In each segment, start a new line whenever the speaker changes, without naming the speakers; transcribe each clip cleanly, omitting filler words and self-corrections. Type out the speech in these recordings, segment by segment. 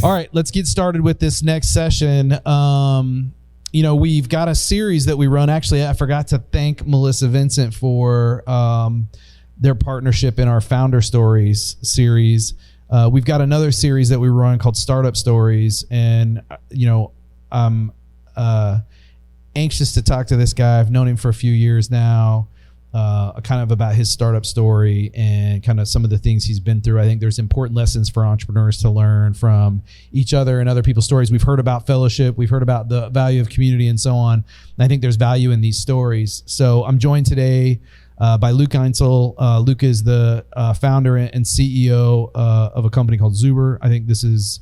All right, let's get started with this next session. We've got a series that we run. Actually, I forgot to thank Melissa Vincent for their partnership in our Founder Stories series. We've got another series that we run called Startup Stories, and I'm anxious to talk to this guy. I've known him for a few years now. Kind of about his startup story and kind of some of the things he's been through. I think there's important lessons for entrepreneurs to learn from each other and other people's stories. We've heard about fellowship. We've heard about the value of community and so on. And I think there's value in these stories. So I'm joined today by Luke Einsel. Luke is the founder and CEO of a company called Zubr. I think this is,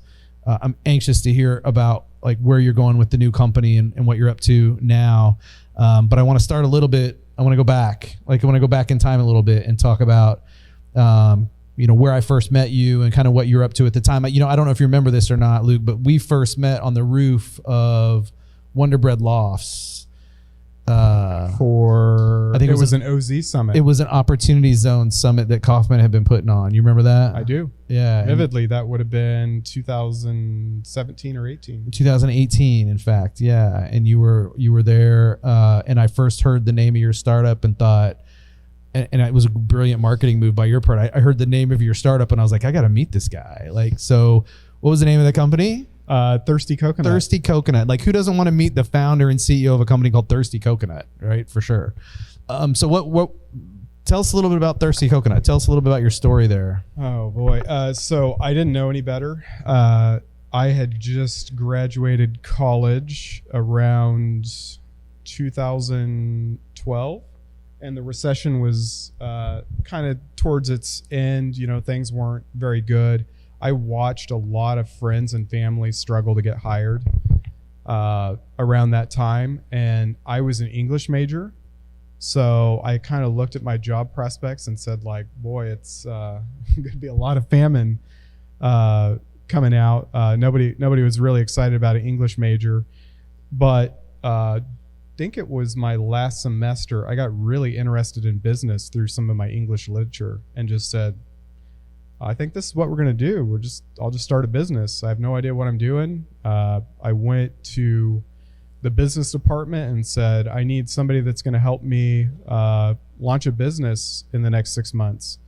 I'm anxious to hear about like where you're going with the new company and what you're up to now. But I want to start a little bit. I want to go back. I want to go back in time a little bit and talk about, where I first met you and kind of what you're up to at the time. I don't know if you remember this or not, Luke, but we first met on the roof of Wonder Bread Lofts.
I think it was an OZ summit.
It was an Opportunity Zone summit that Kaufman had been putting on. You remember that?
I do.
Yeah.
Vividly. That would have been 2017 or 18.
2018, in fact. Yeah. And you were there. And I first heard the name of your startup and thought, and it was a brilliant marketing move by your part. I heard the name of your startup and I was like, I got to meet this guy. So what was the name of the company?
Thirsty Coconut.
Thirsty Coconut. Like, who doesn't want to meet the founder and CEO of a company called Thirsty Coconut, right? For sure. So what tell us a little bit about Thirsty Coconut. Tell us a little bit about your story there.
Oh boy. So I didn't know any better. I had just graduated college around 2012 and the recession was kind of towards its end. Things weren't very good. I watched a lot of friends and family struggle to get hired around that time. And I was an English major. So I kind of looked at my job prospects and said, like, boy, it's going to be a lot of famine coming out. Nobody was really excited about an English major. But I think it was my last semester, I got really interested in business through some of my English literature and just said, I think this is what we're going to do. I'll just start a business. I have no idea what I'm doing. I went to the business department and said, I need somebody that's going to help me launch a business in the next 6 months.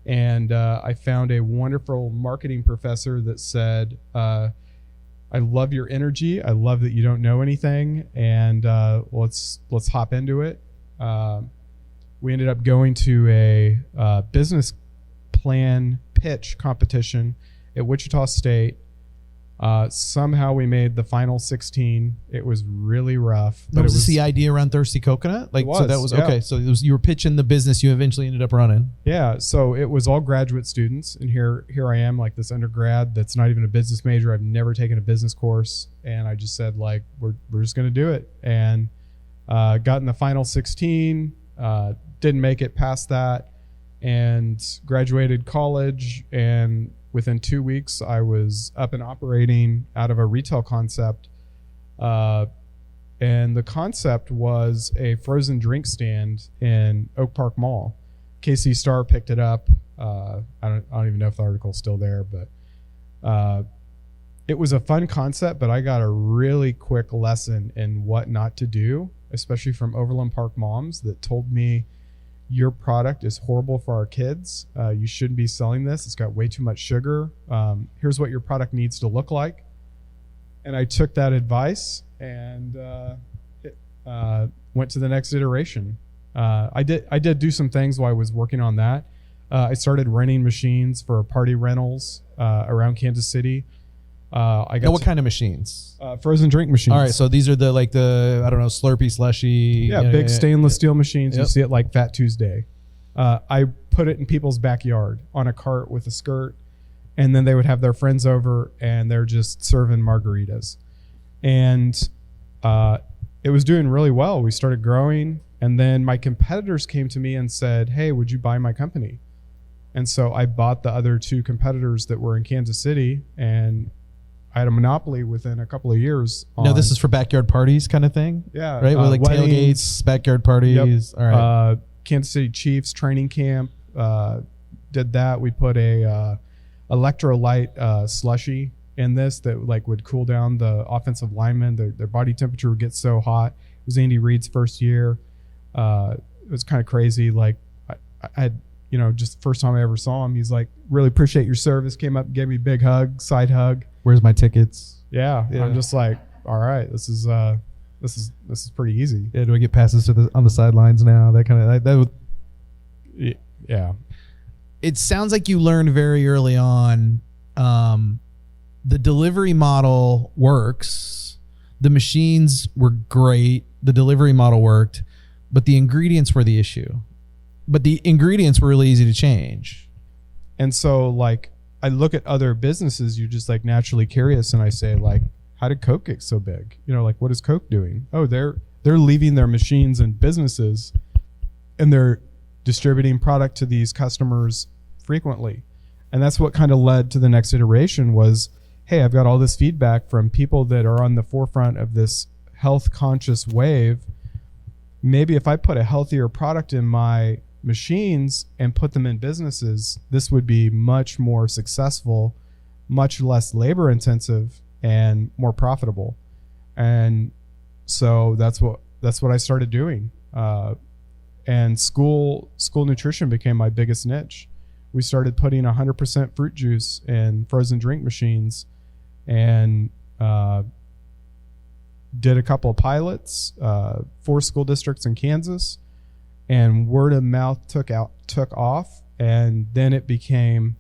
And I found a wonderful marketing professor that said, I love your energy. I love that you don't know anything. And let's hop into it. We ended up going to a business plan pitch competition at Wichita State. Somehow we made the final 16. It was really rough.
But was the idea around Thirsty Coconut? So that was okay. So you were pitching the business you eventually ended up running.
Yeah. So it was all graduate students, and here I am, like this undergrad that's not even a business major. I've never taken a business course, and I just said, like, we're just going to do it, and got in the final 16. Didn't make it past that. And graduated college, and within 2 weeks I was up and operating out of a retail concept. And the concept was a frozen drink stand in Oak Park Mall. KC Star picked it up. I don't even know if the article's still there, but it was a fun concept, but I got a really quick lesson in what not to do, especially from Overland Park moms that told me, your product is horrible for our kids. You shouldn't be selling this. It's got way too much sugar. Here's what your product needs to look like. And I took that advice and went to the next iteration. I did do some things while I was working on that. I started renting machines for party rentals around Kansas City.
What kind of machines?
Frozen drink machines.
All right, so these are the I don't know, Slurpee, slushy.
Yeah, big stainless steel machines. Yep. You see it like Fat Tuesday. I put it in people's backyard on a cart with a skirt, and then they would have their friends over, and they're just serving margaritas. And it was doing really well. We started growing, and then my competitors came to me and said, hey, would you buy my company? And so I bought the other two competitors that were in Kansas City, and I had a monopoly within a couple of years.
No, this is for backyard parties kind of thing?
Yeah.
Right? With like weddings, tailgates, backyard parties.
Yep.
All right.
Kansas City Chiefs training camp. Did that. We put a electrolyte slushy in this that like would cool down the offensive linemen. Their body temperature would get so hot. It was Andy Reid's first year. It was kind of crazy. Like I had, just the first time I ever saw him, he's like, really appreciate your service. Came up, gave me a big hug, side hug.
Where's my tickets?
Yeah. I'm just like, all right, this is pretty easy.
Yeah, do I get passes to on the sidelines now? That kind of that would,
yeah.
It sounds like you learned very early on. The delivery model works. The machines were great. The delivery model worked, but the ingredients were the issue. But the ingredients were really easy to change.
And so, like, I look at other businesses, you're just like naturally curious, and I say, like, how did Coke get so big? Like, what is Coke doing? Oh, they're leaving their machines in businesses, and they're distributing product to these customers frequently. And that's what kind of led to the next iteration was, hey, I've got all this feedback from people that are on the forefront of this health conscious wave. Maybe if I put a healthier product in my machines and put them in businesses, this would be much more successful, much less labor intensive, and more profitable. And so that's what I started doing. And school nutrition became my biggest niche. We started putting 100% fruit juice in frozen drink machines, and did a couple of pilots, 4 school districts in Kansas, and word of mouth took off. And then it became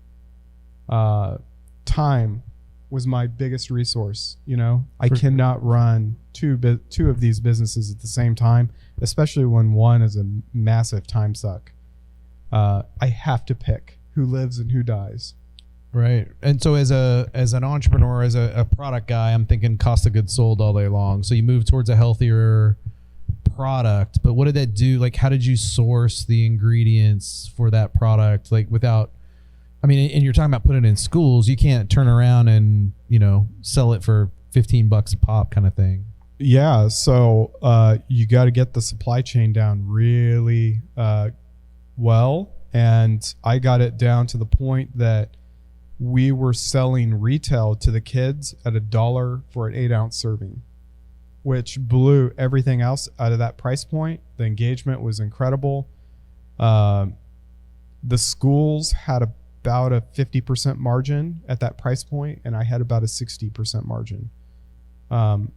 time was my biggest resource. I cannot run two of these businesses at the same time, especially when one is a massive time suck. I have to pick who lives and who dies.
Right. And so as an entrepreneur, as a product guy, I'm thinking cost of goods sold all day long. So you move towards a healthier product, but what did that do? Like, how did you source the ingredients for that product? Like without, and you're talking about putting it in schools, you can't turn around and, sell it for $15 a pop kind of thing.
Yeah. So you got to get the supply chain down really well. And I got it down to the point that we were selling retail to the kids at $1 for an 8-ounce serving, which blew everything else out of that price point. The engagement was incredible. The schools had about a 50% margin at that price point, and I had about a 60% margin.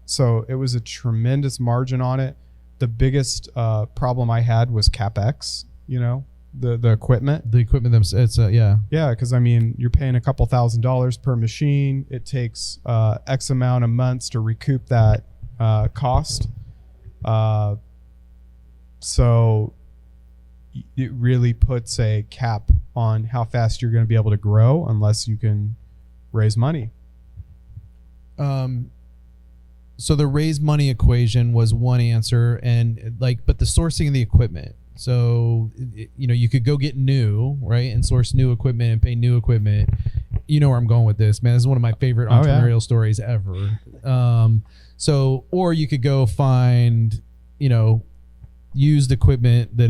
So it was a tremendous margin on it. The biggest problem I had was CapEx, the equipment.
The equipment themselves, yeah.
Yeah, because you're paying a couple $1,000s per machine. It takes X amount of months to recoup that cost. So it really puts a cap on how fast you're going to be able to grow unless you can raise money.
So the raise money equation was one answer, and but the sourcing of the equipment. So, you could go get new, right, and source new equipment and pay new equipment. You know where I'm going with this, man. This is one of my favorite entrepreneurial stories ever. Or you could go find, used equipment that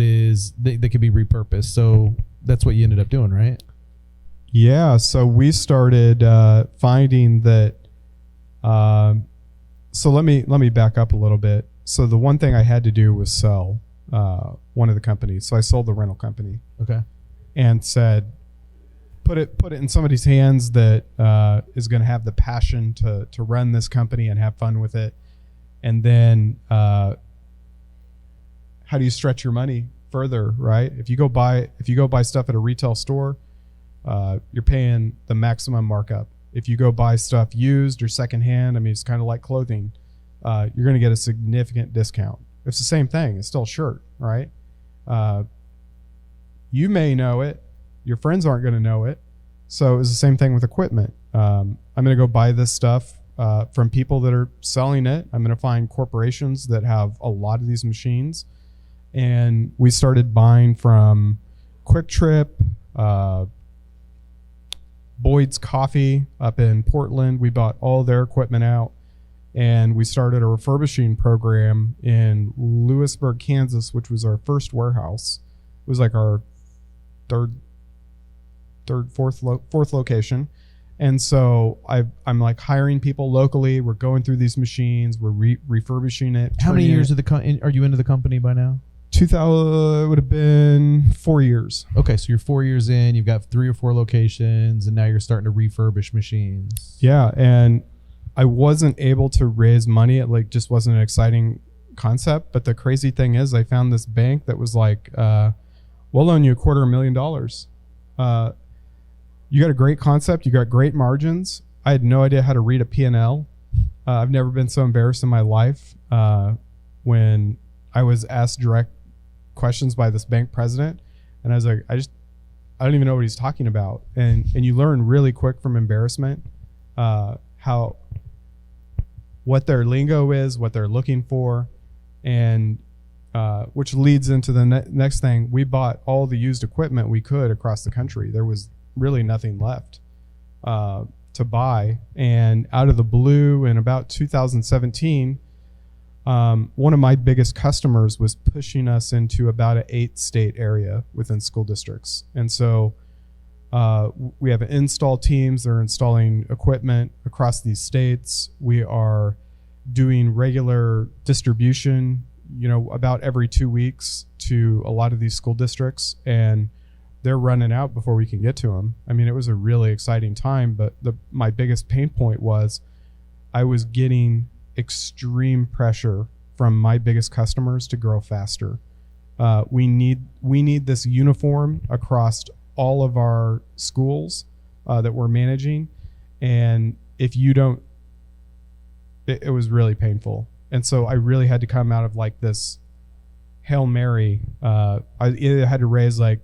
could be repurposed. So that's what you ended up doing, right?
Yeah. So we started finding that. So let me back up a little bit. So the one thing I had to do was sell one of the companies. So I sold the rental company.
Okay.
And said, put it in somebody's hands that is going to have the passion to run this company and have fun with it. And then how do you stretch your money further, right? If you go buy stuff at a retail store, you're paying the maximum markup. If you go buy stuff used or secondhand, it's kind of like clothing. You're going to get a significant discount. It's the same thing. It's still a shirt, right? You may know it. Your friends aren't going to know it. So it's the same thing with equipment. I'm going to go buy this stuff from people that are selling it. I'm going to find corporations that have a lot of these machines. And we started buying from Quick Trip, Boyd's Coffee up in Portland. We bought all their equipment out. And we started a refurbishing program in Lewisburg, Kansas, which was our first warehouse. It was like our fourth location. And so I'm like hiring people locally. We're going through these machines. We're refurbishing it.
How many years are you into the company by now?
2000, it would have been 4 years.
Okay, so you're 4 years in. You've got 3 or 4 locations, and now you're starting to refurbish machines.
Yeah, and I wasn't able to raise money. It like just wasn't an exciting concept. But the crazy thing is, I found this bank that was like, we'll loan you $250,000. You got a great concept. You got great margins. I had no idea how to read a P&L. I've never been so embarrassed in my life when I was asked direct questions by this bank president, and I was like, I don't even know what he's talking about. And you learn really quick from embarrassment what their lingo is, what they're looking for, and which leads into the next thing. We bought all the used equipment we could across the country. There was really nothing left to buy. And out of the blue, in about 2017, one of my biggest customers was pushing us into about an 8-state area within school districts. And so we have install teams that are installing equipment across these states. We are doing regular distribution, about every 2 weeks to a lot of these school districts, and they're running out before we can get to them. I mean, it was a really exciting time, but my biggest pain point was I was getting extreme pressure from my biggest customers to grow faster. We need this uniform across all of our schools that we're managing, and if you don't, it was really painful. And so I really had to come out of like this Hail Mary. I either had to raise like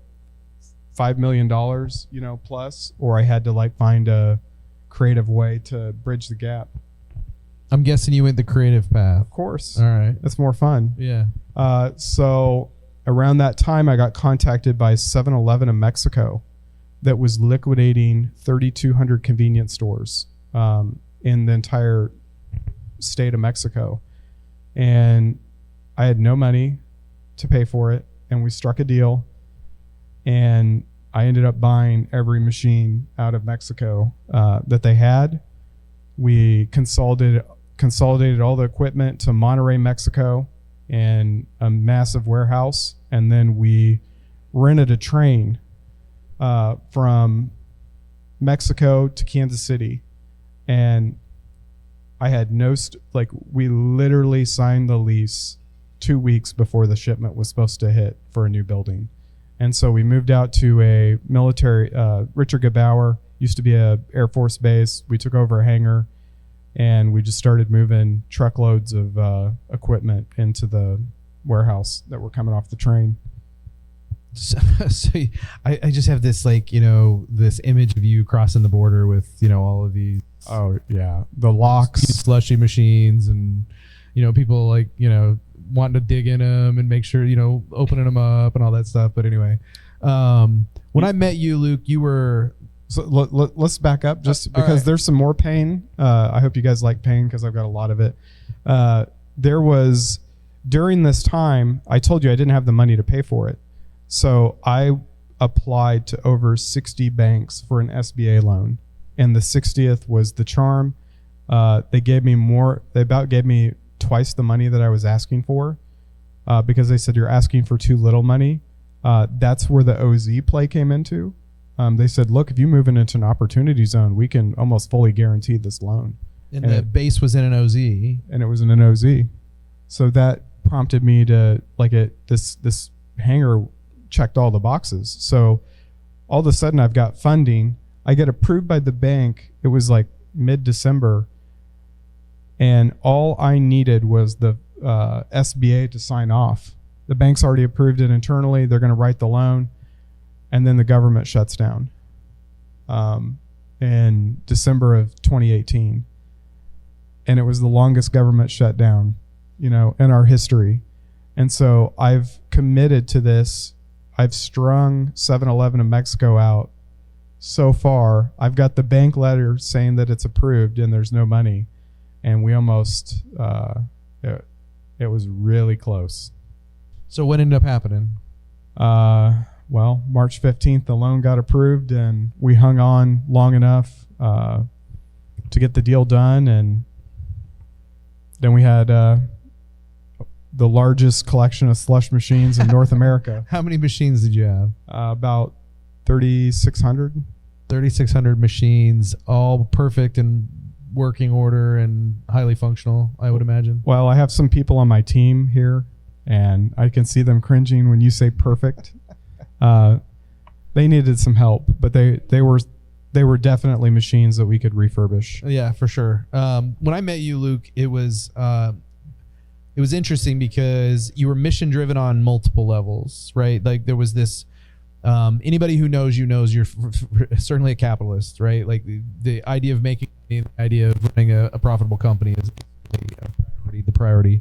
$5 million, plus, or I had to like find a creative way to bridge the gap.
I'm guessing you went the creative path.
Of course.
All right.
That's more fun.
Yeah.
So around that time, I got contacted by 7-Eleven in Mexico that was liquidating 3,200 convenience stores in the entire state of Mexico. And I had no money to pay for it. And we struck a deal. And I ended up buying every machine out of Mexico that they had. We consolidated all the equipment to Monterrey, Mexico, in a massive warehouse. And then we rented a train from Mexico to Kansas City. And I had we literally signed the lease 2 weeks before the shipment was supposed to hit for a new building. And so we moved out to a military, Richard Gebauer, used to be a Air Force base. We took over a hangar, and we just started moving truckloads of equipment into the warehouse that were coming off the train.
So I just have this this image of you crossing the border with all of these.
Oh yeah, the locks,
slushy machines, and people wanting to dig in them and make sure opening them up and all that stuff. But anyway, when I met you, Luke, you were.
So let's back up just because right. There's some more pain. I hope you guys like pain because I've got a lot of it. There was during this time, I told you I didn't have the money to pay for it. So I applied to over 60 banks for an SBA loan, and the 60th was the charm. They gave me more. They about gave me twice the money that I was asking for because they said you're asking for too little money. That's where the OZ play came into. They said, look, if you move into an opportunity zone, we can almost fully guarantee this loan.
And the base was in an OZ.
And it was in an OZ. So that prompted me to this hangar checked all the boxes. So all of a sudden I've got funding. I get approved by the bank. It was like mid-December. And all I needed was the SBA to sign off. The bank's already approved it internally. They're going to write the loan. And then the government shuts down in December of 2018. And it was the longest government shutdown, in our history. And so I've committed to this. I've strung 7-Eleven in Mexico out so far. I've got the bank letter saying that it's approved and there's no money. And we almost, it was really close.
So what ended up happening?
well, March 15th, the loan got approved, and we hung on long enough to get the deal done. And then we had the largest collection of slush machines in North America.
How many machines did you have?
About 3,600.
3,600 machines, all perfect and working order and highly functional, I would imagine.
Well, I have some people on my team here, and I can see them cringing when you say perfect. They needed some help, but they were definitely machines that we could refurbish.
Yeah, for sure. When I met you, Luke, it was interesting because you were mission driven on multiple levels, right? Like there was this. Anybody who knows you knows you're certainly a capitalist, right? Like the idea of making money, the idea of running a profitable company is the priority.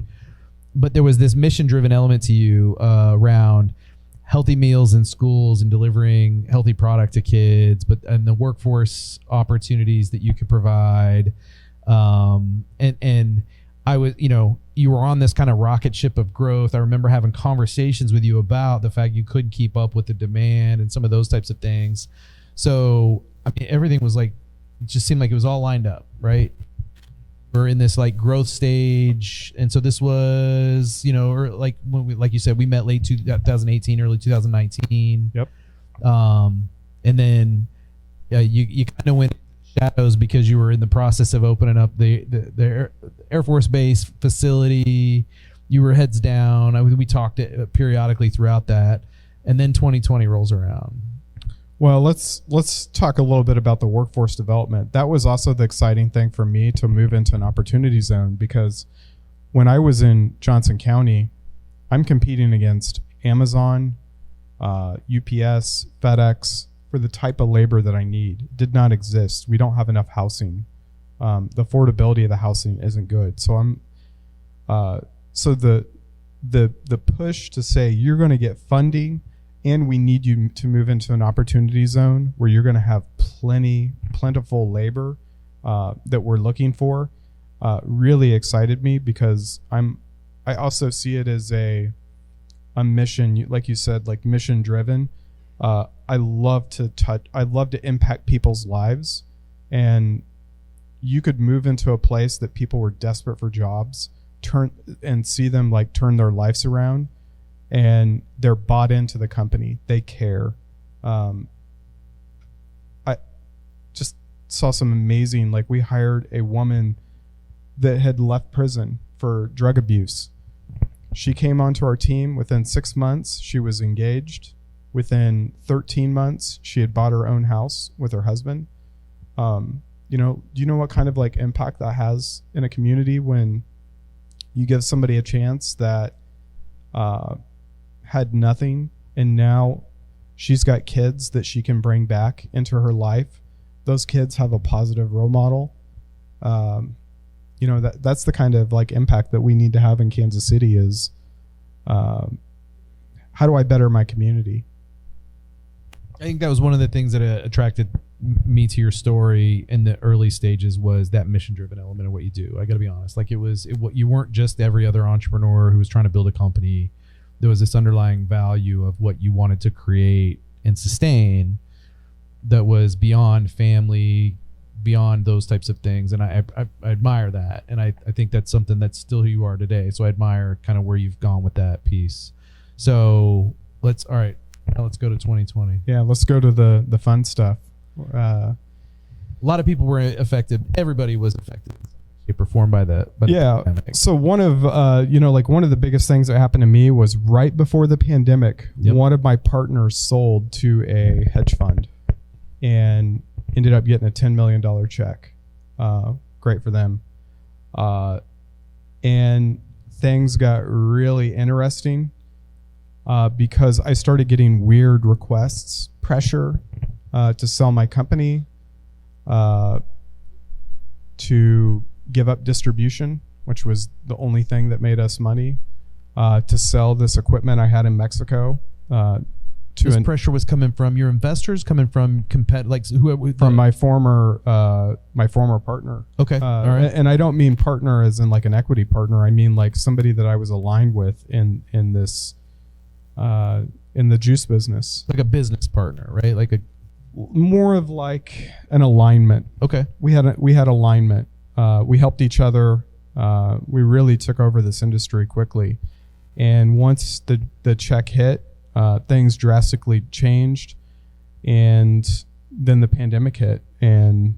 But there was this mission-driven element to you around healthy meals in schools and delivering healthy product to kids, and the workforce opportunities that you could provide. And I was, you were on this kind of rocket ship of growth. I remember having conversations with you about the fact you couldn't keep up with the demand and some of those types of things. So, I mean, everything was like, it just seemed like it was all lined up, right? We're in this like growth stage. And so this was, or like when like you said, we met late 2018, early 2019.
Yep.
And then you kind of went shadows because you were in the process of opening up the Air Force Base facility. You were heads down. We talked periodically throughout that, and then 2020 rolls around.
Well, let's talk a little bit about the workforce development. That was also the exciting thing for me to move into an opportunity zone, because when I was in Johnson County, I'm competing against Amazon, UPS, FedEx, for the type of labor that I need. It did not exist. We don't have enough housing. The affordability of the housing isn't good. So the push to say you're going to get funding and we need you to move into an opportunity zone where you're going to have plentiful labor that we're looking for really excited me, because I also see it as a mission, like you said, like mission driven. I love to impact people's lives, and you could move into a place that people were desperate for jobs, and see them like turn their lives around, and they're bought into the company. They care. I just saw some amazing, like we hired a woman that had left prison for drug abuse. She came onto our team within 6 months. She was engaged. Within 13 months, she had bought her own house with her husband. Do you know what kind of like impact that has in a community when you give somebody a chance that had nothing, and now she's got kids that she can bring back into her life. Those kids have a positive role model. That's the kind of like impact that we need to have in Kansas City is how do I better my community?
I think that was one of the things that attracted me to your story in the early stages, was that mission-driven element of what you do. I got to be honest. Like you weren't just every other entrepreneur who was trying to build a company. There was this underlying value of what you wanted to create and sustain that was beyond family, beyond those types of things. And I admire that. And I think that's something that's still who you are today. So I admire kind of where you've gone with that piece. So let's go to 2020.
Yeah, let's go to the fun stuff.
A lot of people were affected. Everybody was affected in some shape or form by the pandemic.
So one of one of the biggest things that happened to me was right before the pandemic. Yep. One of my partners sold to a hedge fund and ended up getting a $10 million check. Great for them. And things got really interesting because I started getting weird requests, pressure to sell my company, to give up distribution, which was the only thing that made us money, to sell this equipment I had in Mexico.
This pressure was coming from your investors, coming from
from my former partner.
Okay, all right.
And I don't mean partner as in like an equity partner. I mean like somebody that I was aligned with in this in the juice business.
Like a business partner, right? Like a
More of like an alignment.
okay.
We had alignment. We helped each other. We really took over this industry quickly. And once the check hit, things drastically changed. And then the pandemic hit. And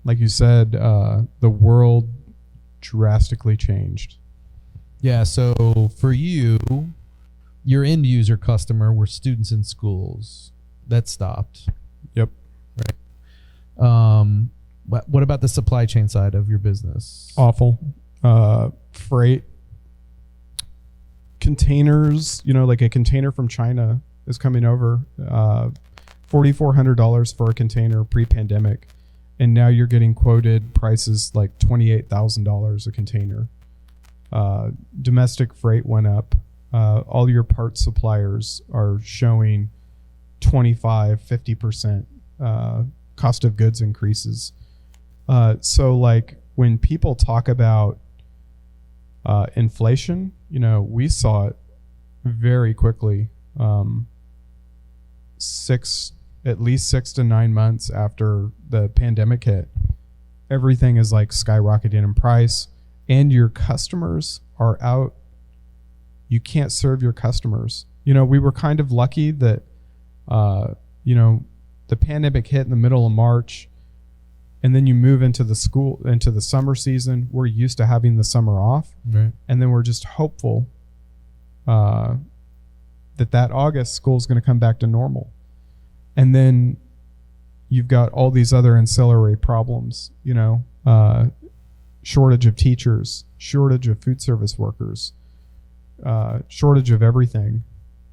like you said, the world drastically changed.
Yeah. So for you, your end user customer were students in schools. That stopped.
Yep.
Right. What about the supply chain side of your business?
Awful. Freight. Containers, like a container from China is coming over. $4,400 for a container pre-pandemic. And now you're getting quoted prices like $28,000 a container. Domestic freight went up. All your parts suppliers are showing 25-50% cost of goods increases. So like when people talk about inflation, we saw it very quickly. At least 6 to 9 months after the pandemic hit, everything is like skyrocketing in price, and your customers are out. You can't serve your customers. We were kind of lucky that the pandemic hit in the middle of March, and then you move into the summer season. We're used to having the summer off,
Right.
and then we're just hopeful that August school's going to come back to normal. And then you've got all these other ancillary problems, shortage of teachers, shortage of food service workers, shortage of everything.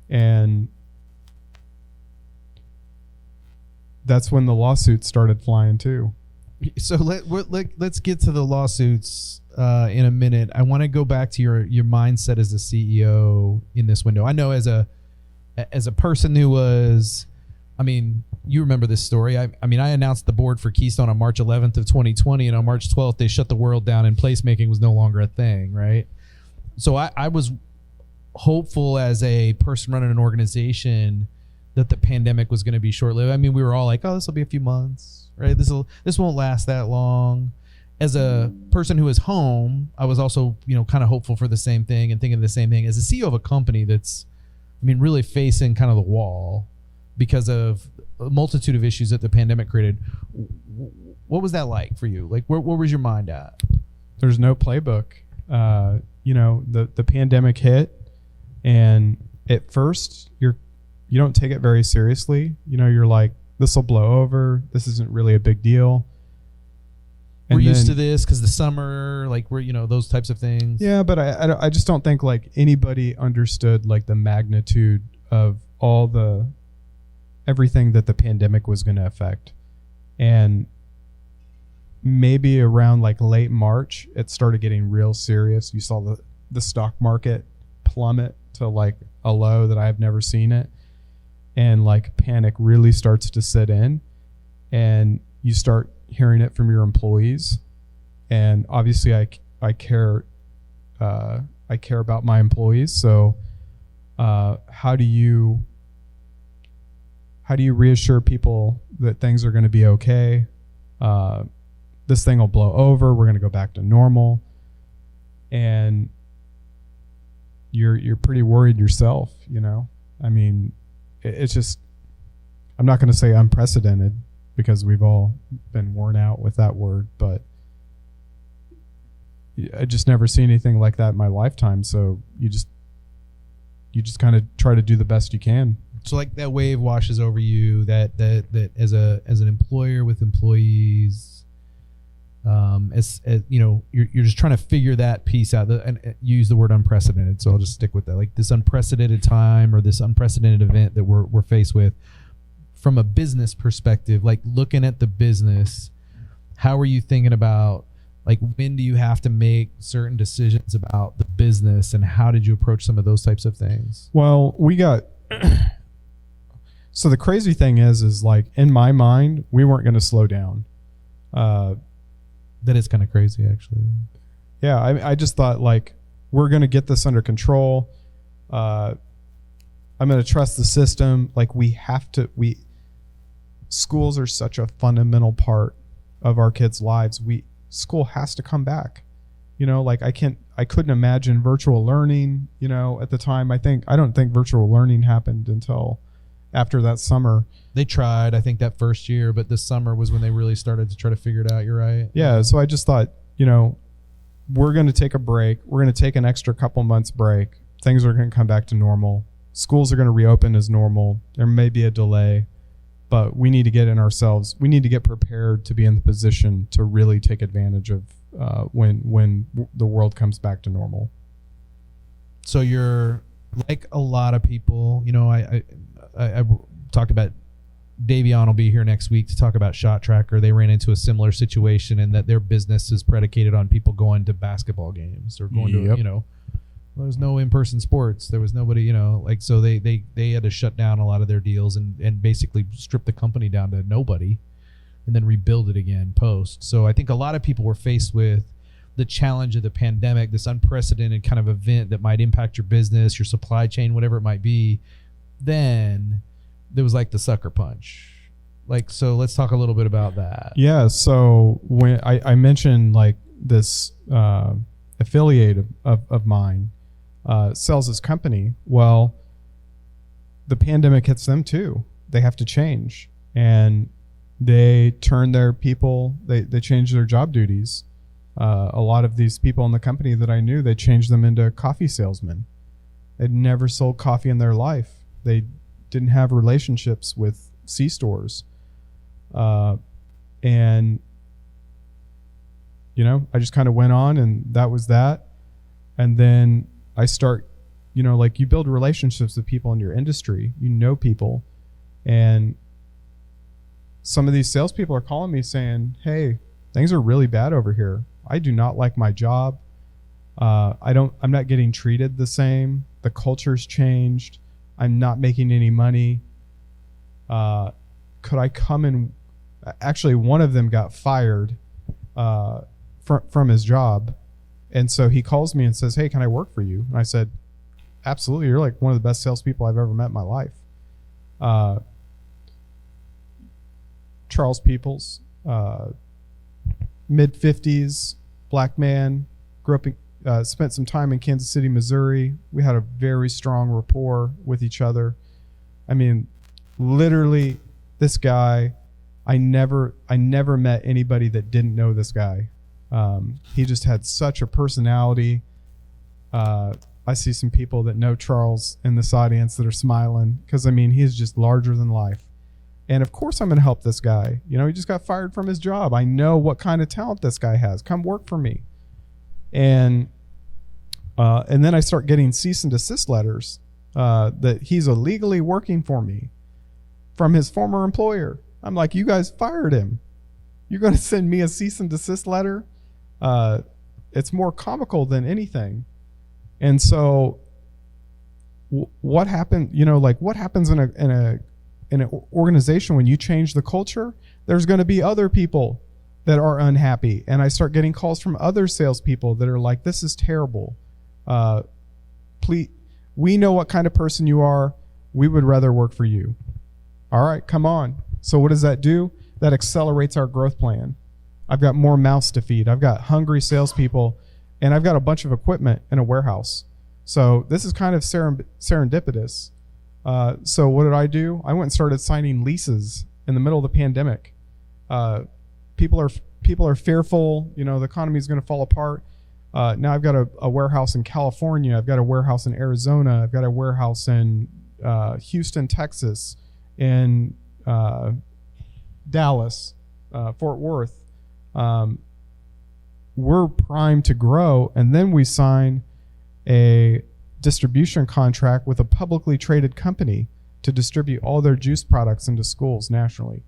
And that's when the lawsuits started flying too.
So let's get to the lawsuits in a minute. I want to go back to your mindset as a CEO in this window. I know as a person who was, you remember this story. I announced the board for Keystone on March 11th of 2020, and on March 12th they shut the world down and placemaking was no longer a thing, right? So I was hopeful as a person running an organization that the pandemic was going to be short-lived. We were all like, oh, this will be a few months, right? This won't last that long. As a person who is home, I was also, kind of hopeful for the same thing and thinking the same thing. As a CEO of a company that's, really facing kind of the wall because of a multitude of issues that the pandemic created, what was that like for you? Like, where was your mind at?
There's no playbook. The pandemic hit, and at first you don't take it very seriously. You're like, this will blow over. This isn't really a big deal.
We're used to this because the summer, like we're, those types of things.
Yeah, but I just don't think like anybody understood like the magnitude of everything that the pandemic was going to affect. And maybe around like late March, it started getting real serious. You saw the stock market plummet to like a low that I've never seen it. And like panic really starts to set in, and you start hearing it from your employees. And obviously I care about my employees. So how do you reassure people that things are going to be okay? This thing will blow over. We're going to go back to normal. And you're pretty worried yourself, It's just, I'm not going to say unprecedented because we've all been worn out with that word, but I just never seen anything like that in my lifetime. So you just kind of try to do the best you can.
So like that wave washes over you, that as an employer with employees, as you're just trying to figure that piece out, and use the word unprecedented. So I'll just stick with that, like this unprecedented time or this unprecedented event that we're faced with from a business perspective, like looking at the business. How are you thinking about, like, when do you have to make certain decisions about the business, and how did you approach some of those types of things?
Well, so the crazy thing is like in my mind, we weren't going to slow down.
That is kind of crazy, actually.
Yeah, I just thought like we're going to get this under control. I'm going to trust the system. Like schools are such a fundamental part of our kids' lives. School has to come back. Like I couldn't imagine virtual learning, at the time. I don't think virtual learning happened until after that summer.
They tried, I think, that first year, but this summer was when they really started to try to figure it out. You're right.
Yeah. So I just thought, we're going to take a break. We're going to take an extra couple months break. Things are going to come back to normal. Schools are going to reopen as normal. There may be a delay, but we need to get in ourselves. We need to get prepared to be in the position to really take advantage of when the world comes back to normal.
So you're like a lot of people, I talked about Davion will be here next week to talk about Shot Tracker. They ran into a similar situation in that their business is predicated on people going to basketball games or going to, there's no in-person sports. There was nobody, so they had to shut down a lot of their deals and basically strip the company down to nobody and then rebuild it again post. So I think a lot of people were faced with the challenge of the pandemic, this unprecedented kind of event that might impact your business, your supply chain, whatever it might be. Then there was like the sucker punch. So let's talk a little bit about that.
Yeah. So when I mentioned like this affiliate of mine sells his company, well, the pandemic hits them too. They have to change, and they turn their people, they change their job duties. A lot of these people in the company that I knew, they changed them into coffee salesmen. They'd never sold coffee in their life. They didn't have relationships with C-stores. And, I just kind of went on, and that was that. And then I start, you build relationships with people in your industry, people, and some of these salespeople are calling me saying, hey, things are really bad over here. I do not like my job. I'm not getting treated the same. The culture's changed. I'm not making any money. Could I come and actually one of them got fired from his job. And so he calls me and says, hey, can I work for you? And I said, absolutely. You're like one of the best salespeople I've ever met in my life. Charles Peoples, mid-50s, black man, grew up spent some time in Kansas City, Missouri. We had a very strong rapport with each other. I mean, literally, this guy, I never met anybody that didn't know this guy. He just had such a personality. I see some people that know Charles in this audience that are smiling because, he's just larger than life. And of course I'm going to help this guy. He just got fired from his job. I know what kind of talent this guy has. Come work for me. And then I start getting cease and desist letters that he's illegally working for me from his former employer. I'm like, you guys fired him. You're going to send me a cease and desist letter? It's more comical than anything. And so what happened, what happens in an organization when you change the culture? There's going to be other people that are unhappy. And I start getting calls from other salespeople that are like, this is terrible. Please, we know what kind of person you are. We would rather work for you. All right, come on. So what does that do? That accelerates our growth plan. I've got more mouths to feed. I've got hungry salespeople, and I've got a bunch of equipment in a warehouse. So this is kind of serendipitous. So what did I do? I went and started signing leases in the middle of the pandemic. People are fearful. The economy is going to fall apart. Now I've got a warehouse in California. I've got a warehouse in Arizona. I've got a warehouse in Houston, Texas, in Dallas, Fort Worth. We're primed to grow, and then we sign a distribution contract with a publicly traded company to distribute all their juice products into schools nationally.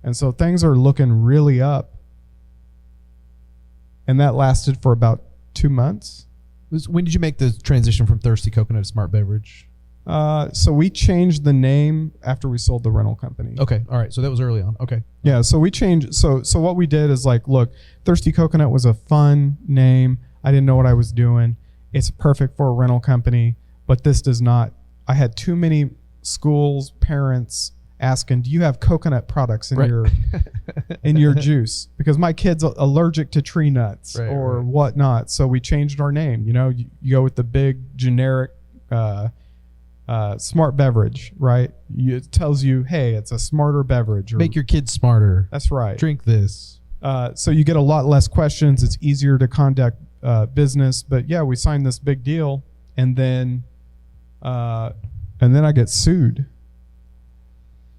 And so things are looking really up. And that lasted for about 2 months.
When did you make the transition from Thirsty Coconut to Smart Beverage?
So we changed the name after we sold the rental company.
Okay. All right. So that was early on. Okay.
Yeah. So we changed. So what we did is like, look, Thirsty Coconut was a fun name. I didn't know what I was doing. It's perfect for a rental company, but this does not I had too many schools, parents asking, do you have coconut products in your juice? Because my kid's allergic to tree nuts or whatnot. So we changed our name. You go with the big generic smart beverage, right? It tells you, hey, it's a smarter beverage.
Make your kids smarter.
That's right.
Drink this.
So you get a lot less questions. It's easier to conduct business. But yeah, we signed this big deal, and then I get sued.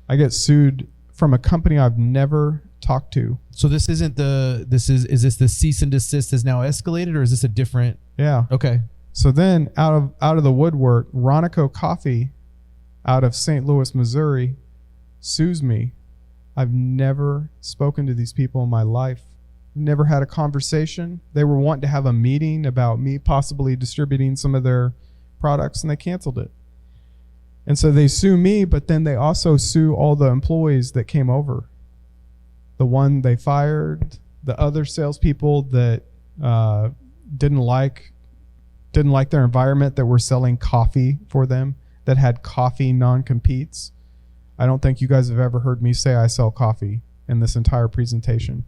I get sued from a company I've never talked to.
So this isn't is this the cease and desist has now escalated, or is this a different?
Yeah.
Okay.
So then out of the woodwork, Ronico Coffee out of St. Louis, Missouri sues me. I've never spoken to these people in my life. Never had a conversation. They were wanting to have a meeting about me possibly distributing some of their products, and they canceled it. And so they sue me, but then they also sue all the employees that came over. The one they fired, the other salespeople that didn't like their environment, that were selling coffee for them, that had coffee non-competes. I don't think you guys have ever heard me say I sell coffee in this entire presentation,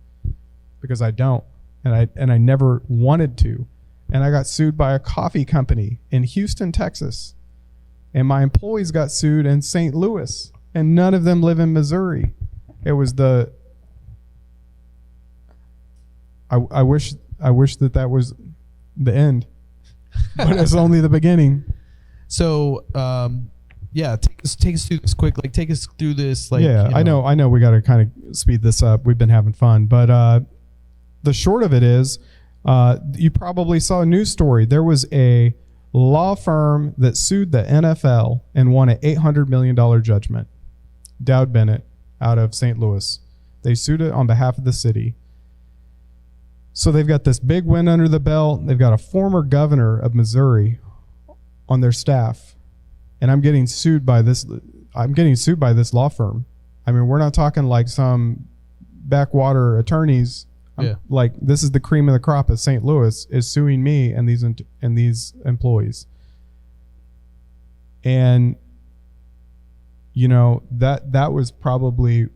because I don't, and I never wanted to. And I got sued by a coffee company in Houston, Texas. And my employees got sued in St. Louis, and none of them live in Missouri. It was I wish that was the end, but it's only the beginning.
So, yeah, take us through this quick. Like, take us through this. Like,
yeah, I know. We got to kind of speed this up. We've been having fun, but the short of it is, you probably saw a news story. There was a law firm that sued the NFL and won an $800 million judgment. Dowd Bennett out of St. Louis. They sued it on behalf of the city. So they've got this big win under the belt. They've got a former governor of Missouri on their staff. And I'm getting sued by this law firm. I mean, we're not talking like some backwater attorneys. Like, this is the cream of the crop of St. Louis is suing me and these employees. And that was probably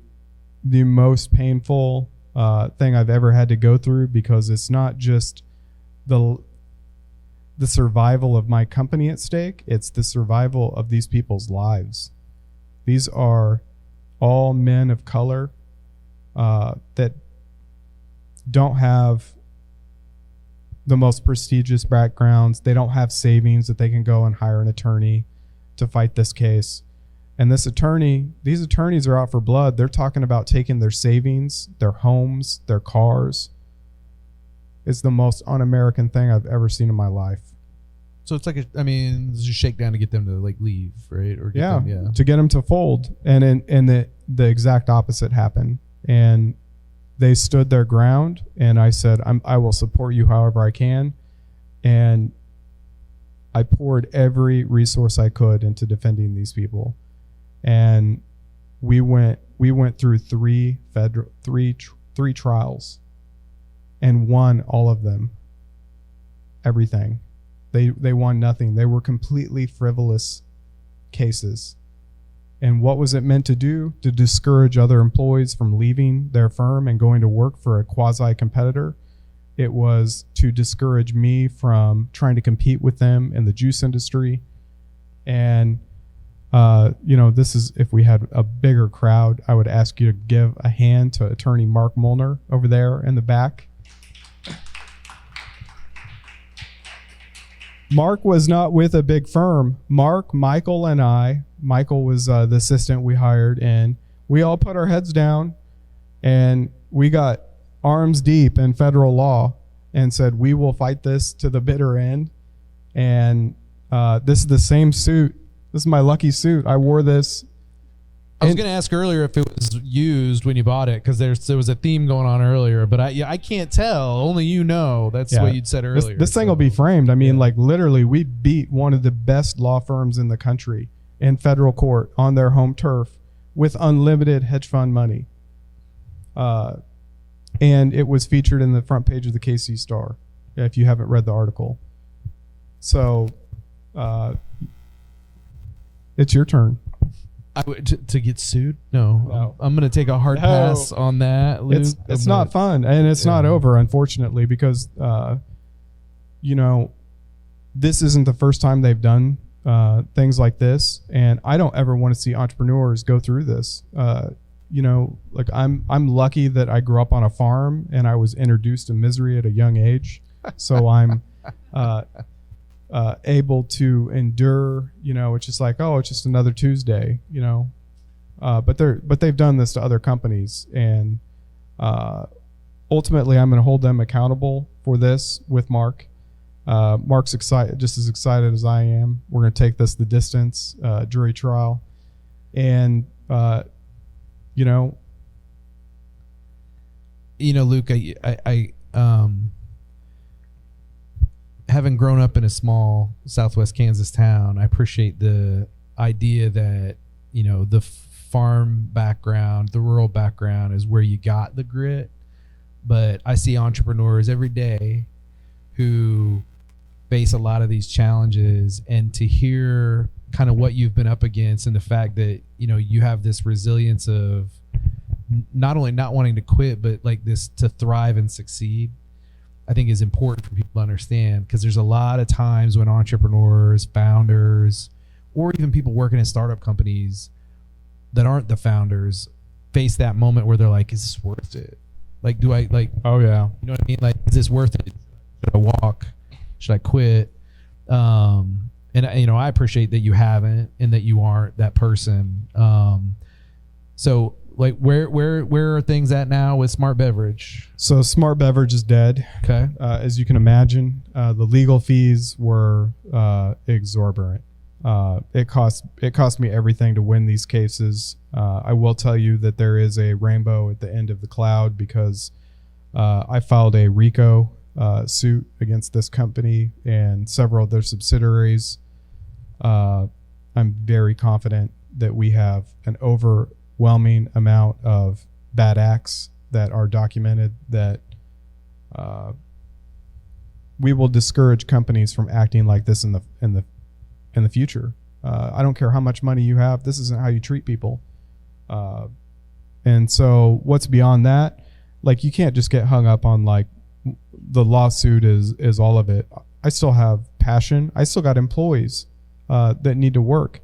the most painful thing I've ever had to go through, because it's not just the survival of my company at stake, it's the survival of these people's lives. These are all men of color that don't have the most prestigious backgrounds. They don't have savings that they can go and hire an attorney to fight this case. And these attorneys are out for blood. They're talking about taking their savings, their homes, their cars. It's the most un-American thing I've ever seen in my life.
So it's like it's a shakedown to get them to like leave, right? Or
to get them to fold. And the exact opposite happened. And they stood their ground, and I said, I will support you however I can. And I poured every resource I could into defending these people. And we went through three trials and won all of them. Everything. They won nothing. They were completely frivolous cases. And what was it meant to do? To discourage other employees from leaving their firm and going to work for a quasi-competitor. It was to discourage me from trying to compete with them in the juice industry. And, this is, if we had a bigger crowd, I would ask you to give a hand to attorney Mark Molnar over there in the back. Mark was not with a big firm. Mark, Michael, and I, Michael was the assistant we hired, and we all put our heads down, and we got arms deep in federal law and said, we will fight this to the bitter end. And this is the same suit. This is my lucky suit. I wore this.
I was going to ask earlier if it was used when you bought it, because there was a theme going on earlier, but I can't tell. Only that's what you'd said earlier.
This thing will be framed. I mean, like, literally, we beat one of the best law firms in the country in federal court on their home turf with unlimited hedge fund money. And it was featured in the front page of the KC Star, if you haven't read the article. So It's your turn.
I would to get sued? No.
No.
I'm going to take a hard pass on that, Luke.
It's not fun, and it's not over, unfortunately, because this isn't the first time they've done things like this, and I don't ever want to see entrepreneurs go through this. Like I'm lucky that I grew up on a farm and I was introduced to misery at a young age, so I'm able to endure. It's just like, oh, it's just another Tuesday. But they've done this to other companies, and ultimately I'm going to hold them accountable for this with Mark. Mark's just as excited as I am. We're going to take this the distance, jury trial, and
Luke, I having grown up in a small Southwest Kansas town, I appreciate the idea that the farm background, the rural background is where you got the grit. But I see entrepreneurs every day who face a lot of these challenges, and to hear kind of what you've been up against and the fact that you have this resilience of not only not wanting to quit, but like this to thrive and succeed, I think is important for people to understand, because there's a lot of times when entrepreneurs, founders, or even people working in startup companies that aren't the founders face that moment where they're like, is this worth it? Like, do I like,
oh yeah,
you know what I mean? Like, is this worth it? Should I walk? Should I quit? And I appreciate that you haven't, and that you aren't that person. So like, where are things at now with Smart Beverage?
So Smart Beverage is dead.
Okay.
As you can imagine, the legal fees were exorbitant. It cost me everything to win these cases. I will tell you that there is a rainbow at the end of the cloud, because I filed a RICO suit against this company and several of their subsidiaries. I'm very confident that we have an overwhelming amount of bad acts that are documented, that we will discourage companies from acting like this in the future. I don't care how much money you have. This isn't how you treat people. And so what's beyond that? Like, you can't just get hung up on like the lawsuit is all of it. I still have passion. I still got employees that need to work.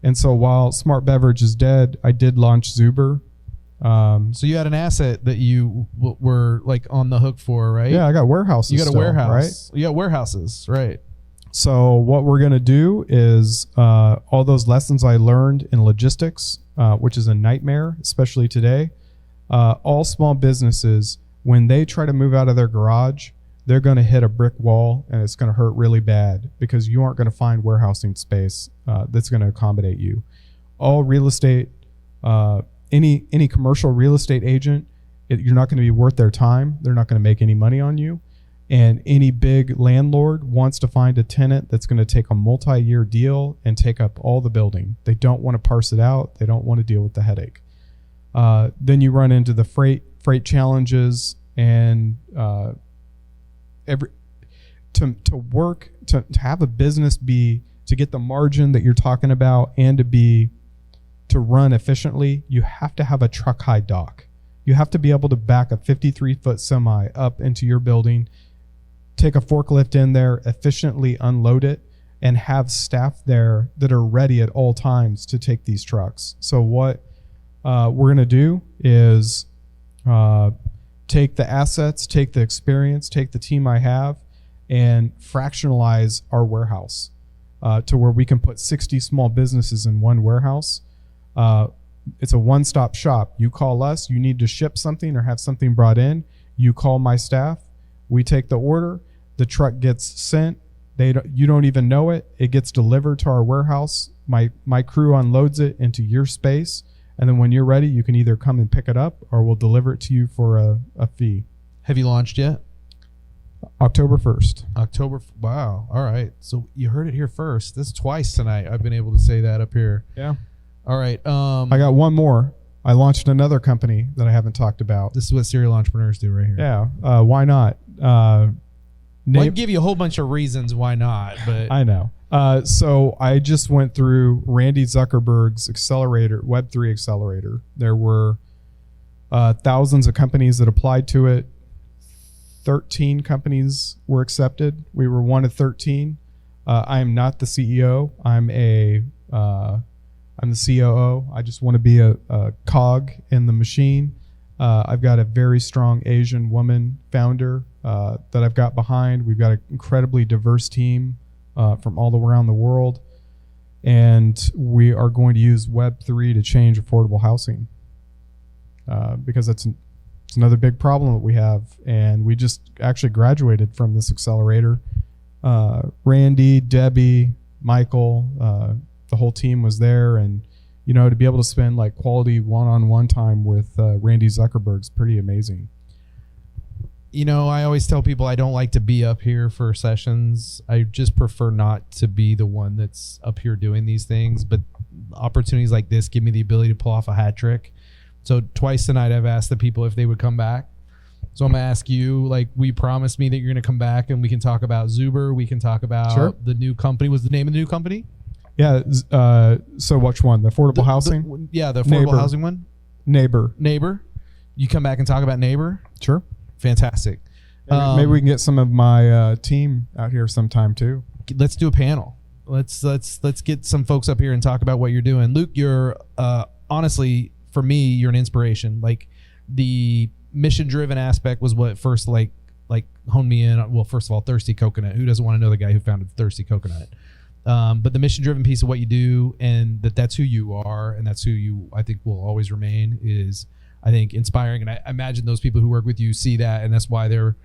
And so while Smart Beverage is dead, I did launch Zubr.
So you had an asset that you were like on the hook for, right?
Yeah, I got warehouses.
You got
still,
a warehouse,
right?
You got warehouses, right?
So what we're going to do is all those lessons I learned in logistics, which is a nightmare, especially today. All small businesses, when they try to move out of their garage, they're going to hit a brick wall, and it's going to hurt really bad, because you aren't going to find warehousing space that's going to accommodate you. All real estate, any commercial real estate agent, you're not going to be worth their time. They're not going to make any money on you. And any big landlord wants to find a tenant that's going to take a multi-year deal and take up all the building. They don't want to parse it out. They don't want to deal with the headache. Then you run into the freight challenges, and to have a business to get the margin that you're talking about, and to run efficiently, you have to have a truck high dock. You have to be able to back a 53-foot semi up into your building, take a forklift in there, efficiently unload it, and have staff there that are ready at all times to take these trucks. So what we're going to do is take the assets, take the experience, take the team I have, and fractionalize our warehouse to where we can put 60 small businesses in one warehouse. It's a one-stop shop. You call us, you need to ship something or have something brought in, you call my staff, we take the order, the truck gets sent, you don't even know it, it gets delivered to our warehouse, my crew unloads it into your space, and then when you're ready, you can either come and pick it up, or we'll deliver it to you for a fee.
Have you launched yet?
October 1st.
Wow. All right. So you heard it here first. This is twice tonight I've been able to say that up here.
Yeah.
All right.
I got one more. I launched another company that I haven't talked about.
This is what serial entrepreneurs do right here.
Yeah. Why not?
Well, I can give you a whole bunch of reasons why not, but
I know. So I just went through Randy Zuckerberg's accelerator, Web3 accelerator. There were thousands of companies that applied to it. 13 companies were accepted. We were one of 13. I am not the CEO. I'm the COO. I just want to be a cog in the machine. I've got a very strong Asian woman founder that I've got behind. We've got an incredibly diverse team from all around the world. And we are going to use Web3 to change affordable housing because it's another big problem that we have. And we just actually graduated from this accelerator. Randy, Debbie, Michael, the whole team was there. And, you know, to be able to spend like quality one-on-one time with Randy Zuckerberg's pretty amazing.
You know, I always tell people I don't like to be up here for sessions. I just prefer not to be the one that's up here doing these things. But opportunities like this give me the ability to pull off a hat trick. So twice tonight I've asked the people if they would come back. So I'm going to ask you, like, we promised me that you're going to come back and we can talk about Zubr. We can talk about the new company. What's the name of the new company?
Yeah. So which one? The affordable housing?
The affordable housing one?
Neighbor.
You come back and talk about Neighbor?
Sure.
Fantastic.
Maybe we can get some of my team out here sometime too.
Let's do a panel. Let's get some folks up here and talk about what you're doing. Luke, you're honestly, for me, you're an inspiration. Like, the mission-driven aspect was what first like honed me in. Well, first of all, Thirsty Coconut. Who doesn't want to know the guy who founded Thirsty Coconut? But the mission-driven piece of what you do, and that's who you are, and that's who you, I think, will always remain, is, I think, inspiring. And I imagine those people who work with you see that, and that's why they're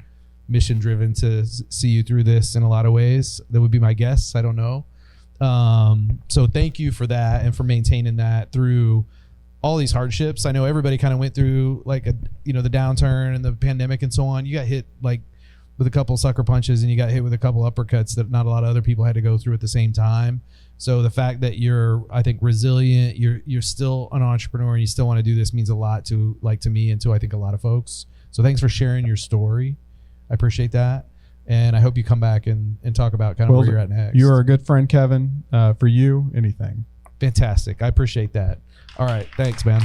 mission-driven to see you through this in a lot of ways. That would be my guess. I don't know. So thank you for that and for maintaining that through all these hardships. I know everybody kind of went through like the downturn and the pandemic and so on. You got hit like with a couple sucker punches and you got hit with a couple uppercuts that not a lot of other people had to go through at the same time. So the fact that you're, I think, resilient, you're still an entrepreneur and you still want to do this means a lot to me and to, I think, a lot of folks. So thanks for sharing your story. I appreciate that. And I hope you come back and talk about kind of where you're at next.
You are a good friend, Kevin. For you, anything.
Fantastic. I appreciate that. All right. Thanks, man.